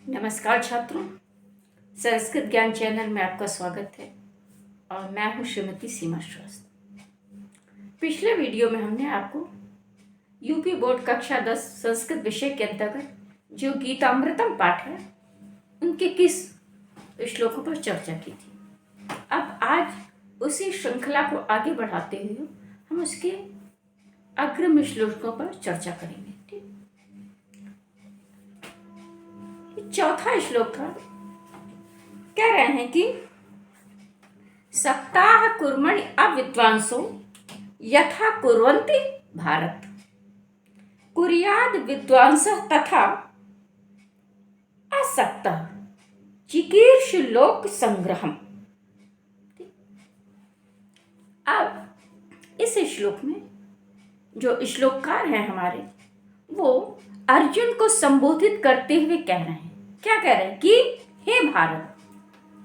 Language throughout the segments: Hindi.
नमस्कार छात्रों, संस्कृत ज्ञान चैनल में आपका स्वागत है और मैं हूँ श्रीमती सीमा श्रीवास्तव। पिछले वीडियो में हमने आपको यूपी बोर्ड कक्षा 10 संस्कृत विषय के अंतर्गत जो गीतामृतम पाठ है उनके किस श्लोकों पर चर्चा की थी। अब आज उसी श्रृंखला को आगे बढ़ाते हुए हम उसके अग्रिम श्लोकों पर चर्चा करेंगे। चौथा श्लोक था, कह रहे हैं कि सप्ताह कुर्मणि अविद्वांसो यथा कुर्वन्ति भारत कुर्याद विद्वांसः तथा असक्तः चिकीर्ष लोक संग्रहम। अब इस श्लोक में जो श्लोककार हैं हमारे, वो अर्जुन को संबोधित करते हुए कह रहे हैं, क्या कह रहे हैं कि हे भारत।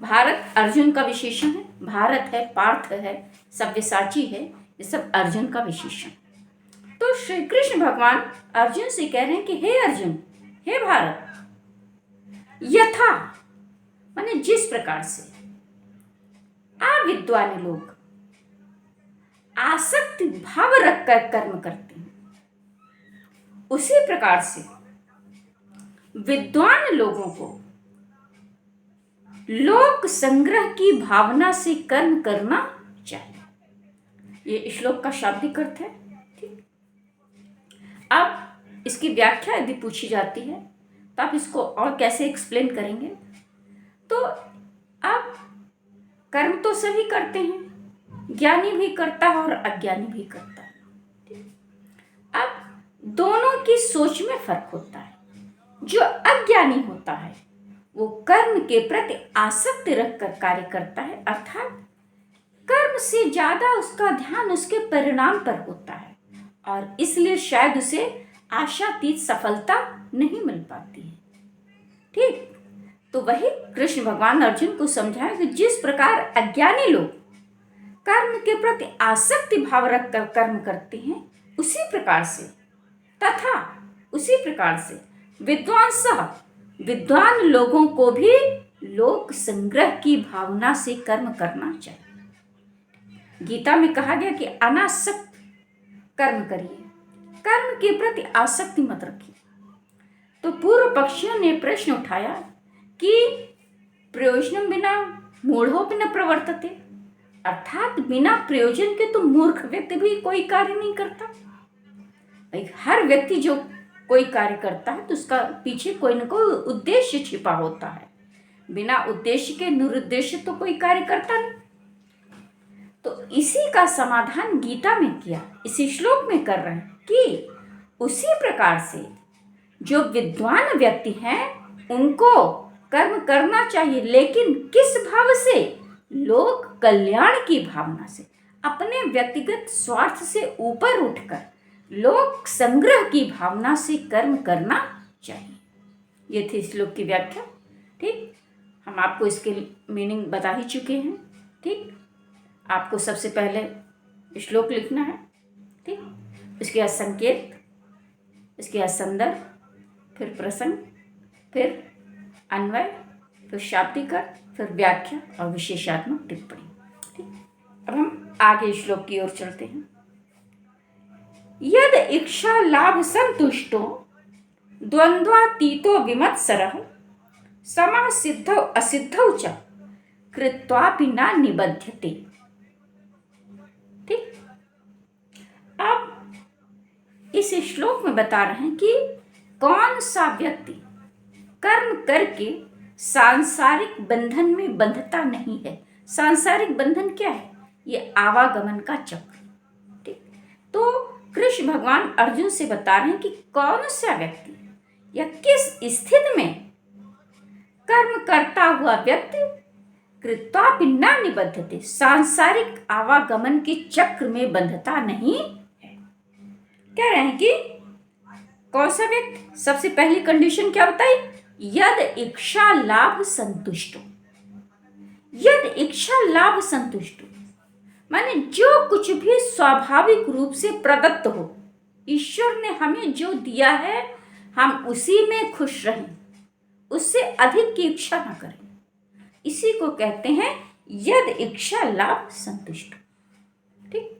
भारत अर्जुन का विशेषण है, भारत है, पार्थ है, सव्यसाची है, ये सब अर्जुन का विशेषण। तो श्री कृष्ण भगवान अर्जुन से कह रहे हैं कि हे अर्जुन, हे भारत, यथा माने जिस प्रकार से अविद्वान लोग आसक्ति भाव रखकर कर्म करते हैं, उसी प्रकार से विद्वान लोगों को लोक संग्रह की भावना से कर्म करना चाहिए। ये श्लोक का शाब्दिक अर्थ है। ठीक, अब इसकी व्याख्या यदि पूछी जाती है तो आप इसको और कैसे एक्सप्लेन करेंगे। तो अब कर्म तो सभी करते हैं, ज्ञानी भी करता है और अज्ञानी भी करता है। अब दोनों की सोच में फर्क होता है। जो अज्ञानी होता है वो कर्म के प्रति आसक्ति रखकर कार्य करता है, अर्थात कर्म से ज्यादा उसका ध्यान उसके परिणाम पर होता है और इसलिए शायद उसे आशातीत सफलता नहीं मिल पाती है। ठीक, तो वही कृष्ण भगवान अर्जुन को समझाया कि जिस प्रकार अज्ञानी लोग कर्म के प्रति आसक्ति भाव रखकर कर्म करते हैं, उसी प्रकार से विद्वान लोगों को भी लोक संग्रह की भावना से कर्म करना चाहिए। गीता में कहा गया कि अनासक्त कर्म करिए, कर्म के प्रति आसक्ति मत रखिए। तो पूर्व पक्षियों ने प्रश्न उठाया कि प्रयोजन बिना मूढ़ोपि न प्रवर्तते, अर्थात बिना प्रयोजन के तो मूर्ख व्यक्ति भी कोई कार्य नहीं करता। हर व्यक्ति जो कोई कार्य करता है तो उसका पीछे कोई न कोई उद्देश्य छिपा होता है। बिना उद्देश्य के निरुद्देश्य तो कोई कार्य करता नहीं। तो इसी का समाधान गीता में किया, इसी श्लोक में कर रहे हैं कि उसी प्रकार से जो विद्वान व्यक्ति हैं उनको कर्म करना चाहिए, लेकिन किस भाव से? लोक कल्याण की भावना से, अपने व्यक्तिगत स्वार्थ से ऊपर उठकर लोक संग्रह की भावना से कर्म करना चाहिए। ये थी श्लोक की व्याख्या। ठीक, हम आपको इसके मीनिंग बता ही चुके हैं। ठीक, आपको सबसे पहले श्लोक लिखना है। ठीक, इसके बाद संकेत, इसके बाद संदर्भ, फिर प्रसंग, फिर अन्वय, फिर शाब्दिक अर्थ, फिर व्याख्या और विशेषात्मक टिप्पणी। ठीक, अब हम आगे श्लोक की ओर चलते हैं। यद इच्छा लाभ संतुष्टो द्वंद्वातीतो विमत्सरः समा सिद्धौ असिद्धौ च कृत्वापि न निबध्यते। ठीक, अब इस श्लोक में बता रहे हैं कि कौन सा व्यक्ति कर्म करके सांसारिक बंधन में बंधता नहीं है। सांसारिक बंधन क्या है? ये आवागमन का चक्र। ठीक, तो कृष्ण भगवान अर्जुन से बता रहे हैं कि कौन सा व्यक्ति या किस स्थिति में कर्म करता हुआ व्यक्ति कृत्वापि न निबध्यते, सांसारिक आवागमन के चक्र में बंधता नहीं है। कह रहे हैं कि कौन सा व्यक्ति? सबसे पहली कंडीशन क्या बताई? यद इच्छा लाभ संतुष्टो। यद इच्छा लाभ संतुष्टो माने जो कुछ भी स्वाभाविक रूप से प्रदत्त हो, ईश्वर ने हमें जो दिया है हम उसी में खुश रहें, उससे अधिक की इच्छा ना करें। इसी को कहते हैं यद इच्छा लाभ संतुष्ट। ठीक,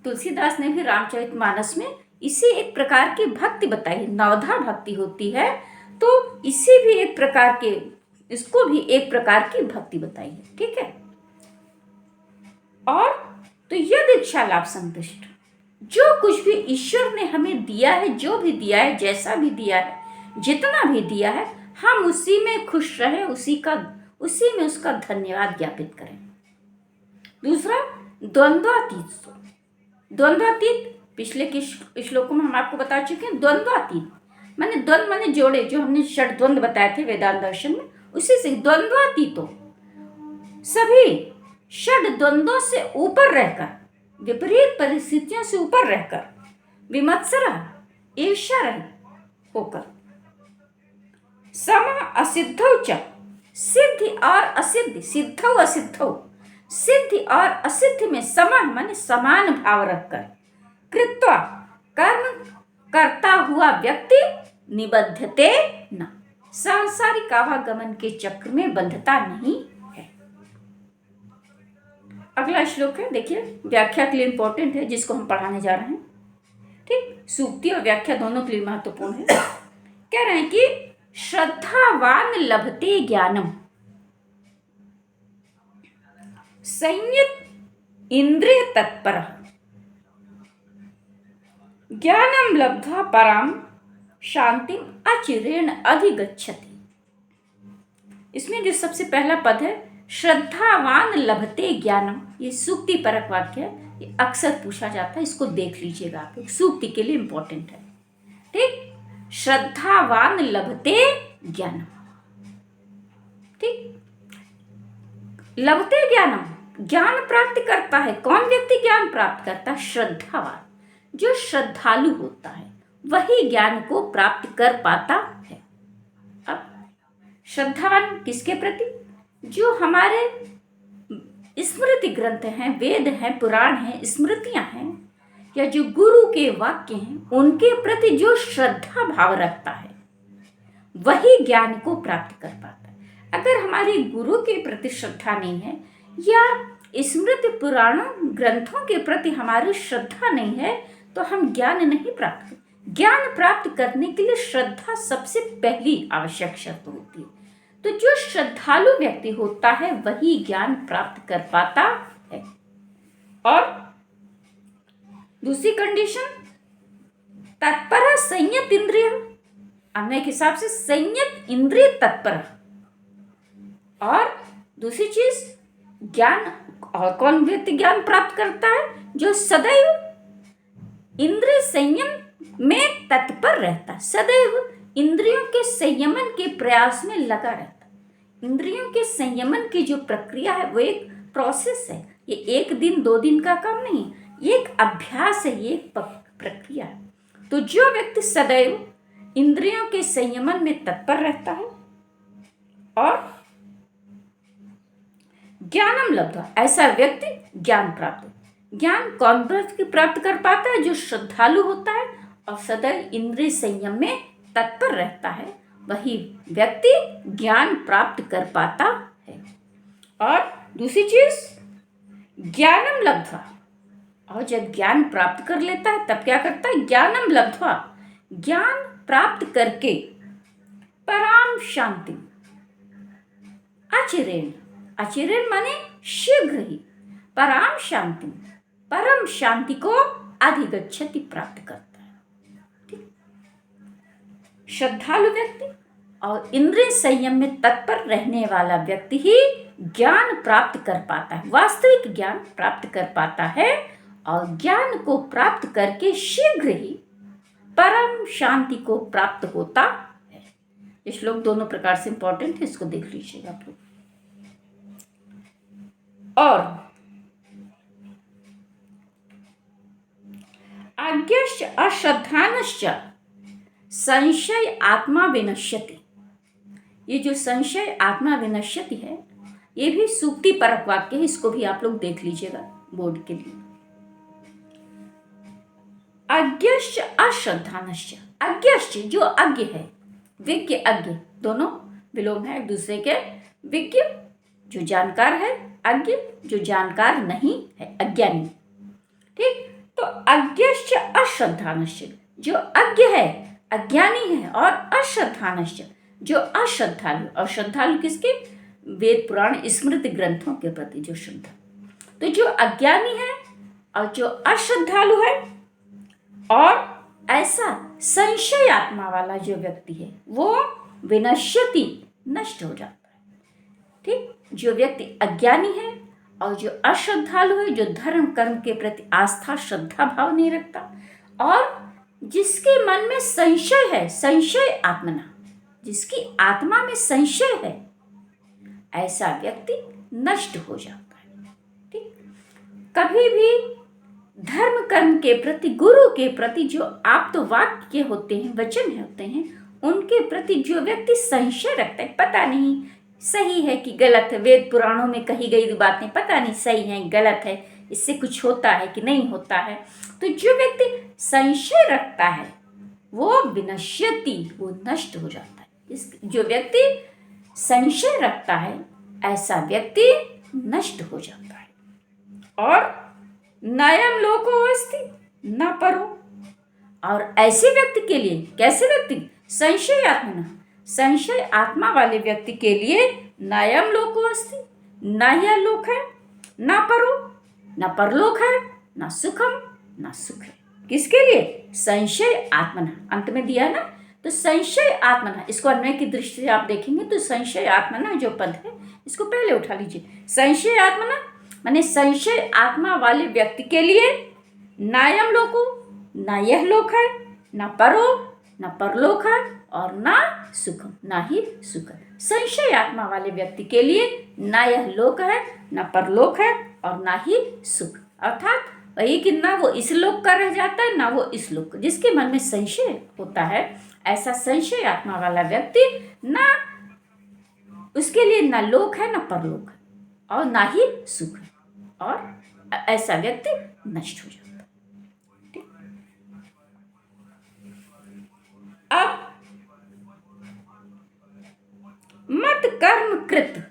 तुलसीदास ने भी रामचरितमानस में इसी एक प्रकार की भक्ति बताई, नवधा भक्ति होती है, तो इसी भी एक प्रकार के, इसको भी एक प्रकार की भक्ति बताई है। ठीक है, और तो यद इच्छा लाभ संतुष्ट, जो कुछ भी ईश्वर ने हमें दिया है, जो भी दिया है, जैसा भी दिया है, जितना भी दिया है, हम उसी में खुश रहें, उसी में उसका धन्यवाद ज्ञापित करें। दूसरा, द्वंद्वातीत। द्वंद्वातीत पिछले के श्लोकों में हम आपको बता चुके हैं। द्वंद्वातीत माने द्वंद्व माने जोड़े, जो हमने षट द्वंद्व बताए थे वेदांत दर्शन में, उसी से द्वंद्वातीतो, सभी षट द्वंद्वों से ऊपर रहकर, विपरीत परिस्थितियों से ऊपर रहकर, विमत्सरा ईर्ष्या रहित होकर, सम असिद्धौ च, सिद्धि और असिद्धि, सिद्धौ असिद्धौ, सिद्धि और असिद्धि में समान माने समान भाव रखकर, कृत्वा कर्म करता हुआ व्यक्ति निबद्धते न, सांसारिक आवागमन के चक्र में बंधता नहीं है। अगला श्लोक है, देखिए व्याख्या के लिए इंपॉर्टेंट है, जिसको हम पढ़ाने जा रहे हैं। ठीक, सूक्ति और व्याख्या दोनों के लिए महत्वपूर्ण है। कह रहे हैं कि श्रद्धावान लभते ज्ञानम, संयत इंद्रिय तत्पर, ज्ञानम लब्ध्वा पराम शांति अचिरेण अधिगच्छति। इसमें जो सबसे पहला पद है, श्रद्धावान लभते ज्ञानम, ये सूक्ति परक वाक्य है, ये अक्सर पूछा जाता है, इसको देख लीजिएगा आप लोग, सूक्ति के लिए इंपॉर्टेंट है। ठीक, श्रद्धावान लभते ज्ञानम। ठीक, लभते ज्ञानम, ज्ञान प्राप्त करता है। कौन व्यक्ति ज्ञान प्राप्त करता है? श्रद्धावान, जो श्रद्धालु होता है वही ज्ञान को प्राप्त कर पाता है। अब श्रद्धावान किसके प्रति? जो हमारे स्मृति ग्रंथ हैं, वेद हैं, पुराण हैं, स्मृतियां हैं, या जो गुरु के वाक्य हैं, उनके प्रति जो श्रद्धा भाव रखता है वही ज्ञान को प्राप्त कर पाता है। अगर हमारे गुरु के प्रति श्रद्धा नहीं है, या स्मृति पुराणों ग्रंथों के प्रति हमारी श्रद्धा नहीं है, तो हम ज्ञान नहीं प्राप्त कर। ज्ञान प्राप्त करने के लिए श्रद्धा सबसे पहली आवश्यक शर्त होती है। तो जो श्रद्धालु व्यक्ति होता है वही ज्ञान प्राप्त कर पाता है। और दूसरी कंडीशन, तत्पर संयत इंद्रिय, अन्य के हिसाब से संयत इंद्रिय तत्पर। और दूसरी चीज, ज्ञान, और कौन व्यक्ति ज्ञान प्राप्त करता है? जो सदैव इंद्रिय संयम में तत्पर रहता है, सदैव इंद्रियों के संयमन के प्रयास में लगा रहता है। इंद्रियों के संयमन की जो प्रक्रिया है वो एक प्रोसेस है, ये एक दिन दो दिन का काम नहीं, ये एक अभ्यास है, ये एक प्रक्रिया है। तो जो व्यक्ति सदैव इंद्रियों के संयमन में तत्पर रहता है और ज्ञानम लब्ध्वा, ऐसा व्यक्ति ज्ञान प्राप्त, ज्ञान कौन प्राप्त कर पाता है? जो श्रद्धालु होता है और सदैव इंद्रिय संयम में तत्पर रहता है, वही व्यक्ति ज्ञान प्राप्त कर पाता है। और दूसरी चीज, ज्ञानम लब्ध्वा, और जब ज्ञान प्राप्त कर लेता है तब क्या करता है? ज्ञानम लब्ध्वा, ज्ञान प्राप्त करके पराम शांति, अचिरेण, अचिरेण माने शीघ्र ही, पराम शांति, परम शांति को अधिगच्छति, प्राप्त करता है। ठीक, श्रद्धालु व्यक्ति और इंद्रिय संयम में तत्पर रहने वाला व्यक्ति ही ज्ञान प्राप्त कर पाता है, वास्तविक ज्ञान प्राप्त कर पाता है, और ज्ञान को प्राप्त करके शीघ्र ही परम शांति को प्राप्त होता है। ये श्लोक दोनों प्रकार से इंपॉर्टेंट है, इसको देख लीजिएगा आप लोग। और आज्ञश्च अश्रद्धानश्च संशय आत्मा विनश्यति। ये जो संशय आत्मा विनश्यति है, ये भी सूक्ति परक वाक्य है, इसको भी आप लोग देख लीजिएगा बोर्ड के लिए। अज्ञश्च अश्रद्धानश्च, अज्ञश्च जो अज्ञ है, विज्ञ अज्ञ दोनों विलोम है एक दूसरे के। विज्ञ जो जानकार है, अज्ञ जो जानकार नहीं है, अज्ञानी। ठीक, तो अज्ञश्च अश्रद्धानश्च, जो अज्ञ है, अज्ञानी है, और अश्रद्धानश्च जो अश्रद्धालु। अश्रद्धालु किसके? वेद पुराण स्मृति ग्रंथों के प्रति जो श्रद्धा। तो जो अज्ञानी है और जो अश्रद्धालु है और ऐसा संशय आत्मा वाला जो व्यक्ति है, वो विनश्यति, नष्ट हो जाता है। ठीक, जो व्यक्ति अज्ञानी है और जो अश्रद्धालु है, जो धर्म कर्म के प्रति आस्था श्रद्धा भाव नहीं रखता, और जिसके मन में संशय है, संशय आत्मना, जिसकी आत्मा में संशय है, ऐसा व्यक्ति नष्ट हो जाता है। ठीक, कभी भी धर्म कर्म के प्रति, गुरु के प्रति जो आप्त वाक्य होते हैं, वचन होते हैं, उनके प्रति जो व्यक्ति संशय रखता है, पता नहीं सही है कि गलत है, वेद पुराणों में कही गई बातें पता नहीं सही है गलत है, इससे कुछ होता है कि नहीं होता है, तो जो व्यक्ति संशय रखता है वो विनश्यति, वो नष्ट हो जाता है। जो व्यक्ति संशय रखता है, ऐसा व्यक्ति नष्ट हो जाता है। और नयम लोको अस्ति न परो, और ऐसे व्यक्ति के लिए, कैसे व्यक्ति? संशय आत्मा, संशय आत्मा वाले व्यक्ति के लिए नयम लोको अस्ति, न यह लोक है, न परो, न परलोक है, न सुखम, न सुख है। किसके लिए? संशय आत्मना, अंत में दिया ना, तो संशय आत्मना, इसको अन्वय की दृष्टि से आप देखेंगे तो संशय आत्मना जो पद है, इसको पहले उठा लीजिए। संशय आत्मना माने संशय आत्मा वाले व्यक्ति के लिए नायम लोको, ना यह लोक है, ना परो, ना परलोक है, और ना सुखम, ना ही सुख है। संशय आत्मा वाले व्यक्ति के लिए ना यह लोक है, ना परलोक है, और ना ही सुख, अर्थात वही कि ना वो इस लोक का रह जाता है, ना वो इस लोक का। जिसके मन में संशय होता है, ऐसा संशय आत्मा वाला व्यक्ति, ना उसके लिए ना लोक है, ना परलोक है, और ना ही सुख है, और ऐसा व्यक्ति नष्ट हो जाता है। ठीक, अब मत कर्म कृत,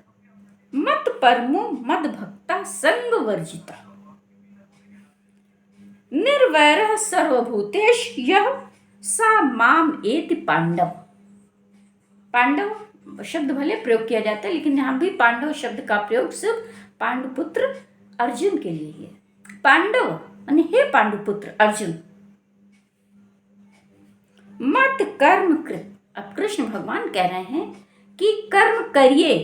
मत परमो मद भक्ता संग वर्जिता, निर्वैरः सर्वभूतेष यः सा माम एति पांडव। पांडव शब्द भले प्रयोग किया जाता है, लेकिन यहाँ भी पांडव शब्द का प्रयोग सिर्फ पांडुपुत्र अर्जुन के लिए है। पांडव माने हे पांडुपुत्र अर्जुन, मत कर्म कृत। अब कृष्ण भगवान कह रहे हैं कि कर्म करिए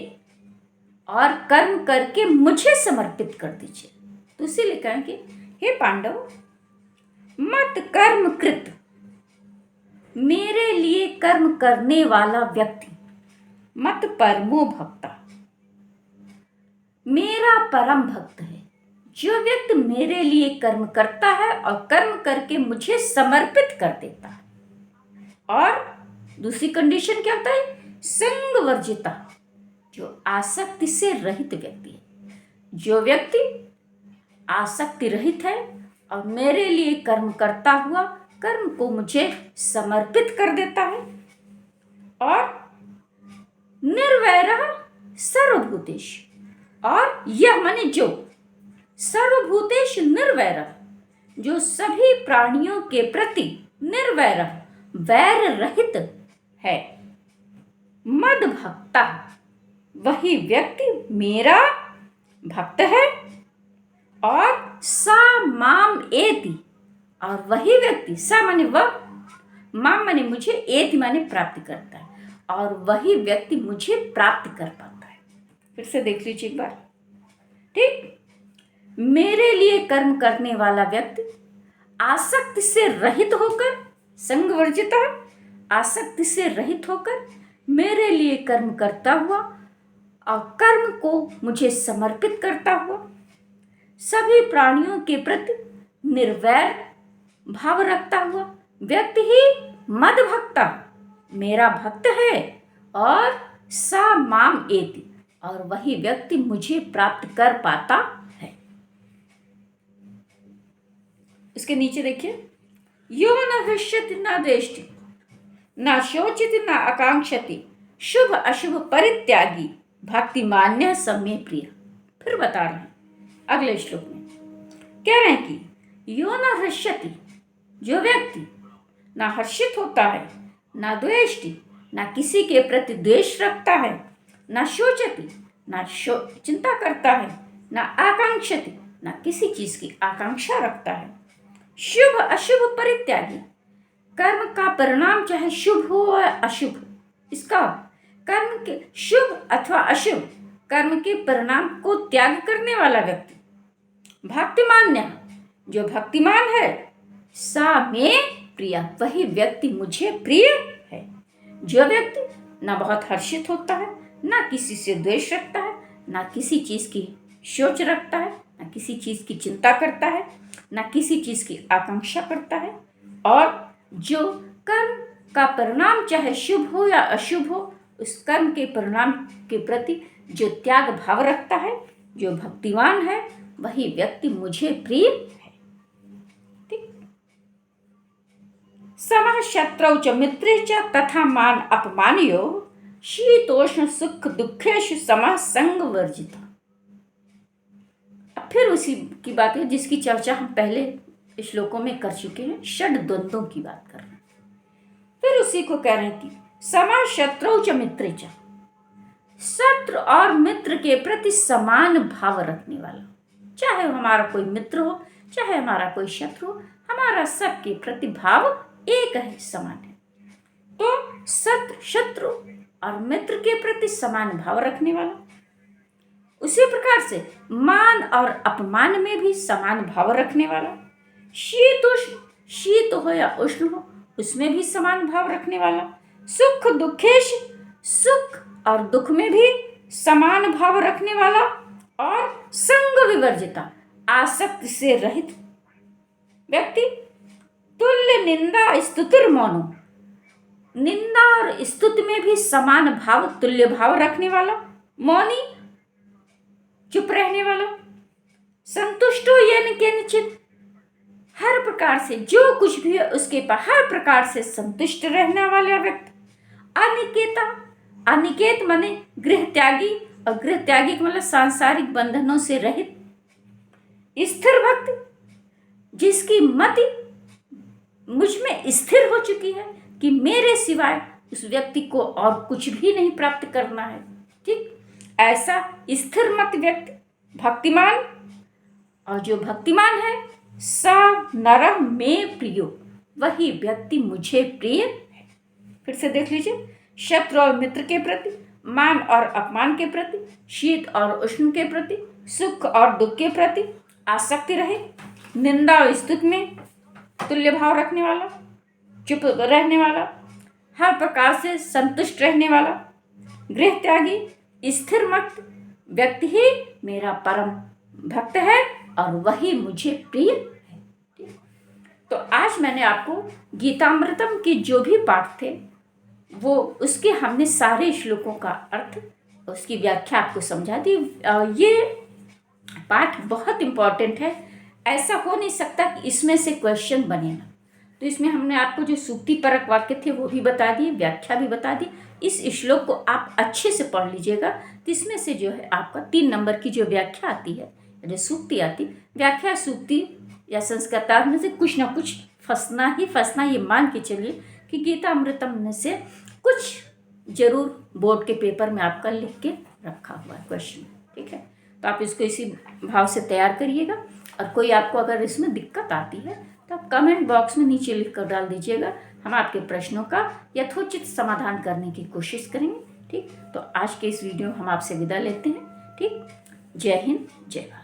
और कर्म करके मुझे समर्पित कर दीजिए। तो इसीलिए कहें कि हे पांडव, मत कर्म कृत, मेरे लिए कर्म करने वाला व्यक्ति, मत परमो भक्ता, मेरा परम भक्त है। जो व्यक्ति मेरे लिए कर्म करता है और कर्म करके मुझे समर्पित कर देता है, और दूसरी कंडीशन क्या होता है? संग वर्जिता, जो आसक्ति से रहित व्यक्ति है। जो व्यक्ति आसक्ति रहित है और मेरे लिए कर्म करता हुआ कर्म को मुझे समर्पित कर देता है, और निर्वैरः सर्वभूतेष, और यह माने जो सर्वभूतेष निर्वैरः, जो सभी प्राणियों के प्रति निर्वैरः, वैर रहित है, मद भक्ता, वही व्यक्ति मेरा भक्त है, और सा माम एति, और वही व्यक्ति, सा माने वह, माम माने मुझे, एति माने प्राप्त करता है, और वही व्यक्ति मुझे प्राप्त कर पाता है। फिर से देख लीजिए एक बार। ठीक, मेरे लिए कर्म करने वाला व्यक्ति आसक्ति से रहित होकर, संगवर्जिता, आसक्ति से रहित होकर मेरे लिए कर्म करता हुआ और कर्म को मुझे समर्पित करता हुआ, सभी प्राणियों के प्रति निर्वैर भाव रखता हुआ व्यक्ति ही मद भक्ता, मेरा भक्त है, और सा माम एति, और वही व्यक्ति मुझे प्राप्त कर पाता है। इसके नीचे देखिए, यो न हृष्यति न द्वेष्टि न शोचति न आकांक्षति शुभ अशुभ परित्यागी भक्ति मान्य सम्य प्रिय। फिर बता रहे हैं अगले श्लोक में, कह रहे हैं कि यो न हृष्यति, जो व्यक्ति ना हर्षित होता है, ना द्वेष्टि, ना किसी के प्रति द्वेष रखता है, ना शोचति, ना चिंता करता है, ना आकांक्षति, ना किसी चीज की आकांक्षा रखता है। शुभ अशुभ परित्यागी, कर्म का परिणाम चाहे शुभ हो या अशुभ हो, इसका कर्म के शुभ अथवा अशुभ कर्म के परिणाम को त्याग करने वाला व्यक्ति। भक्तिमान्य, जो भक्तिमान है, सा में प्रिय, वही व्यक्ति मुझे प्रिय है। जो व्यक्ति ना बहुत हर्षित होता है, ना किसी से द्वेष रखता है, ना किसी चीज की सोच रखता है, ना किसी चीज की चिंता करता है, ना किसी चीज की आकांक्षा करता है, और जो कर्म का परिणाम चाहे शुभ हो या अशुभ हो, उस कर्म के परिणाम के प्रति जो त्याग भाव रखता है, जो भक्तिवान है, वही व्यक्ति मुझे प्रिय है। ठीक। समः शत्रौ च मित्रे च तथा मान अपमानयो शीतोष्ण सुख दुखेषु समः संग वर्जिता। अब फिर उसी की बात है जिसकी चर्चा हम पहले श्लोकों में कर चुके हैं, षड द्वंद्वों की बात कर रहे हैं। फिर उसी को कह रहे हैं कि समः शत्रौ च मित्रे च, शत्रु और मित्र के प्रति समान भाव रखने वाला, चाहे हमारा कोई मित्र हो, चाहे हमारा कोई शत्रु हो, हमारा सबके प्रति भाव एक है, समान है। तो शत्रु और मित्र के प्रति समान भाव रखने वाला, उसी प्रकार से मान और अपमान में भी समान भाव रखने वाला, शीत उष्ण, शीत हो या उष्ण हो, उसमें भी समान भाव रखने वाला, सुख दुखेश, सुख और दुख में भी समान भाव रखने वाला, और संग विवर्जिता, आसक्ति से रहित व्यक्ति, तुल्य निंदा स्तुतिर मौनो, निंदा और स्तुति में भी समान भाव, तुल्य भाव रखने वाला, मौनी, चुप रहने वाला, संतुष्टो येन केनचित, हर प्रकार से जो कुछ भी है उसके पर हर प्रकार से संतुष्ट रहने वाला व्यक्ति, अनिकेता, अनिकेत माने गृह त्यागी, और गृह त्यागी का मतलब सांसारिक बंधनों से रहित, स्थिर भक्ति, जिसकी मति मुझ में स्थिर हो चुकी है कि मेरे सिवाय उस व्यक्ति को और कुछ भी नहीं प्राप्त करना है। ठीक, ऐसा स्थिर मत व्यक्ति भक्तिमान, और जो भक्तिमान है, सा नरः में प्रियो, वही व्यक्ति मुझे प्रिय है। फिर से देख लीजिए, शत्रु और मित्र के प्रति, मान और अपमान के प्रति, शीत और उष्ण के प्रति, सुख और दुख के प्रति आसक्ति रहे, निंदा और स्तुति में तुल्य भाव रखने वाला, चुप रहने वाला, हर प्रकार से संतुष्ट रहने वाला, गृह त्यागी, स्थिर मत व्यक्ति ही मेरा परम भक्त है और वही मुझे प्रिय है। तो आज मैंने आपको गीतामृतम के जो भी पाठ थे वो उसके हमने सारे श्लोकों का अर्थ, उसकी व्याख्या आपको समझा दी। ये पाठ बहुत इम्पॉर्टेंट है, ऐसा हो नहीं सकता कि इसमें से क्वेश्चन बने ना। तो इसमें हमने आपको जो सूक्ति परक वाक्य थे वो भी बता दिए, व्याख्या भी बता दी। इस श्लोक को आप अच्छे से पढ़ लीजिएगा, तो इसमें से जो है आपका 3 नंबर की जो व्याख्या आती है, जो सूक्ति आती, व्याख्या सूक्ति या संस्कृतार्थ में से कुछ ना कुछ फंसना ही फंसना, ये मान के चलिए कि गीतामृतम में से कुछ जरूर बोर्ड के पेपर में आपका लिख के रखा हुआ है क्वेश्चन। ठीक है, तो आप इसको इसी भाव से तैयार करिएगा। और कोई आपको अगर इसमें दिक्कत आती है तो आप कमेंट बॉक्स में नीचे लिख कर डाल दीजिएगा, हम आपके प्रश्नों का यथोचित समाधान करने की कोशिश करेंगे। ठीक, तो आज के इस वीडियो में हम आपसे विदा लेते हैं। ठीक, जय हिंद, जय भारत।